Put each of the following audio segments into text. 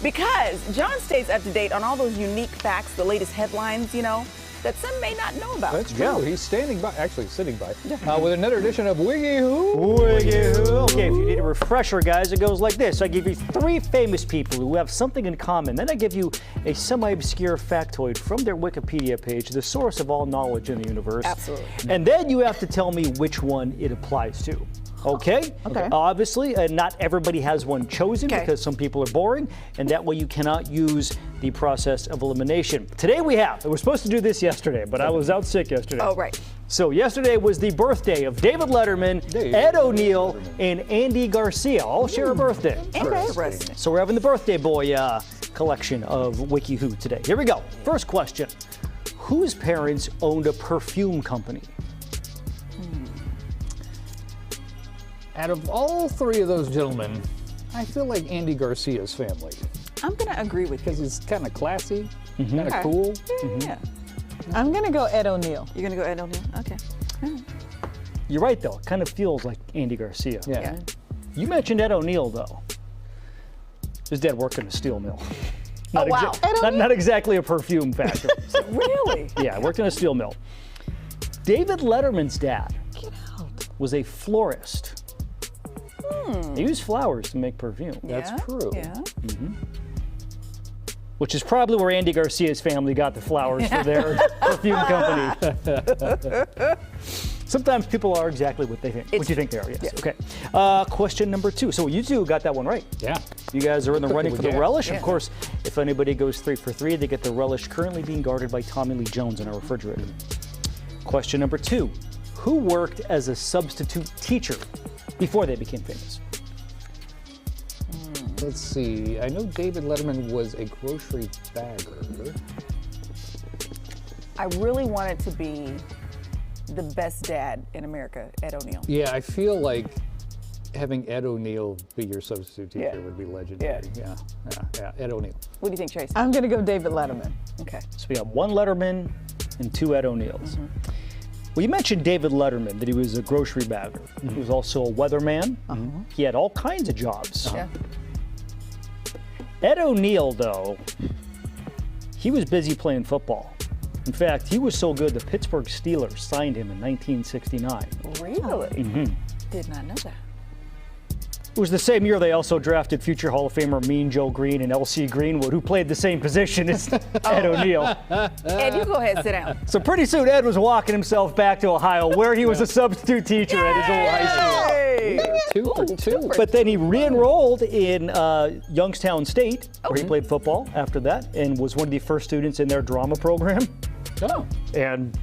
Because John stays up to date on all those unique facts, the latest headlines, that some may not know about. That's true. He's standing by, actually sitting by, with another edition of Wiki Who. Wiki Who. Okay, if you need a refresher, guys, it goes like this. I give you 3 famous people who have something in common. Then I give you a semi-obscure factoid from their Wikipedia page, the source of all knowledge in the universe. Absolutely. And then you have to tell me which one it applies to. Okay? Okay. Obviously, not everybody has one chosen because some people are boring, and that way you cannot use the process of elimination. Today we were supposed to do this yesterday, but I was out sick yesterday. Oh, right. So yesterday was the birthday of David Letterman, Ed O'Neill, and Andy Garcia. All share a birthday. Interesting. So we're having the birthday boy collection of Wiki Who today. Here we go. First question. Whose parents owned a perfume company? Out of all 3 of those gentlemen, I feel like Andy Garcia's family. I'm going to agree with you. Because he's kind of classy, kind of cool. Yeah. I'm going to go Ed O'Neill. You're going to go Ed O'Neill? Okay. You're right, though. It kind of feels like Andy Garcia. Yeah. You mentioned Ed O'Neill, though. His dad worked in a steel mill. Oh, wow. Not exactly a perfume factory. Really? Yeah, worked in a steel mill. David Letterman's dad was a florist. They use flowers to make perfume. That's true. Yeah. Which is probably where Andy Garcia's family got the flowers for their perfume company. Sometimes people are exactly what they think. What you think they are, yes. Yeah. Okay. Question number 2. So you 2 got that one right. Yeah. You guys are in the running for the relish. Yeah. Of course, if anybody goes 3 for 3, they get the relish currently being guarded by Tommy Lee Jones in our refrigerator. Question number 2. Who worked as a substitute teacher before they became famous? Let's see. I know David Letterman was a grocery bagger. I really want it to be the best dad in America, Ed O'Neill. Yeah, I feel like having Ed O'Neill be your substitute teacher would be legendary. Yeah, Ed O'Neill. What do you think, Tracy? I'm going to go David Letterman. Okay. So we have 1 Letterman and 2 Ed O'Neills. Well, you mentioned David Letterman, that he was a grocery bagger. He was also a weatherman. He had all kinds of jobs. Yeah. Ed O'Neill, though, he was busy playing football. In fact, he was so good the Pittsburgh Steelers signed him in 1969. Really? Did not know that. It was the same year they also drafted future Hall of Famer Mean Joe Green and L.C. Greenwood, who played the same position as Ed O'Neill. Ed, you go ahead and sit down. So pretty soon Ed was walking himself back to Ohio, where he was a substitute teacher at his old high school. 2 for 2. But then he re-enrolled in Youngstown State, where he played football after that, and was one of the first students in their drama program. Oh. And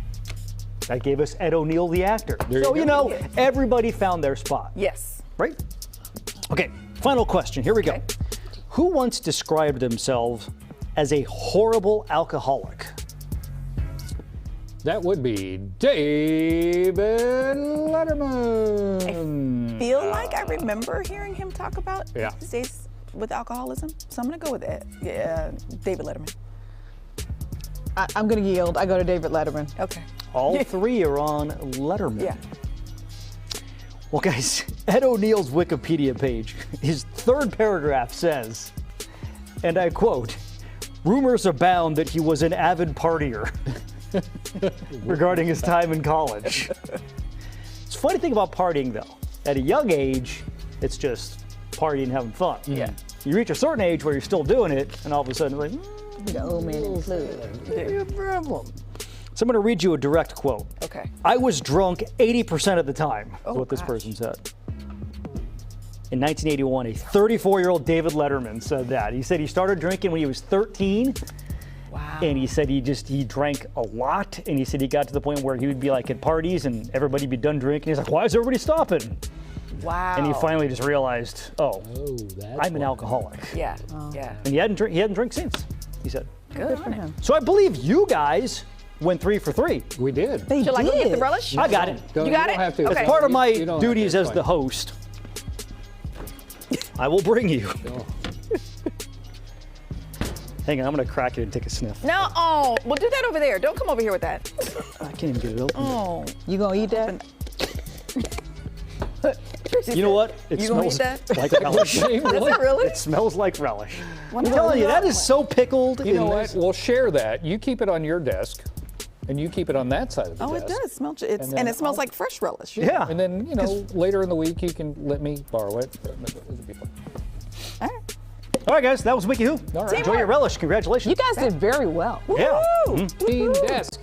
that gave us Ed O'Neill, the actor. So, you know, everybody found their spot. Yes. Right? Okay, final question. Here we go. Who once described themselves as a horrible alcoholic? That would be David Letterman. I feel like I remember hearing him talk about Yeah. his days with alcoholism. So I'm going to go with it. Yeah, David Letterman. I'm going to yield. I go to David Letterman. Okay. All 3 are on Letterman. Yeah. Well, guys, Ed O'Neill's Wikipedia page, his 3rd paragraph says, and I quote, "Rumors abound that he was an avid partier," regarding his time in college. It's a funny thing about partying, though. At a young age, it's just partying and having fun. Yeah. You reach a certain age where you're still doing it, and all of a sudden, like, The old man in blue. a problem. So I'm going to read you a direct quote. Okay. "I was drunk 80% of the time," is Oh, what this gosh. person said. In 1981, a 34-year-old David Letterman said that. He said he started drinking when he was 13. Wow. And he said he drank a lot. And he said he got to the point where he would be like at parties and everybody be done drinking. He's like, why is everybody stopping? Wow. And he finally just realized, I'm an alcoholic. Yeah. Yeah. And he hadn't drank since, he said. Good on him. So I believe you guys went 3 for 3. We did. They Would you like to get the did. relish? I got it. You got it? Have to. Okay. As part of my You don't have duties to, as it's the fine. host, I will bring you. Oh. Hang on, I'm gonna crack it and take a sniff. No, oh, well, do that over there. Don't come over here with that. I can't even get it open. Oh. You gonna eat that? She You know said, what? It you gonna smells eat that? like relish. Does it really? It smells like relish. Well, I'm no, telling you, no. that is so pickled. You know in what? this. We'll share that. You keep it on your desk, and you keep it on that side of the Oh, desk. it does smell. then And it smells I'll- like fresh relish. Yeah. And then, later in the week, you can let me borrow it. It'll be fun. All right. All right, guys, that was Wiki Who. All right. Enjoy your relish. Congratulations. You guys did very well. Yeah. Woo! Team desk.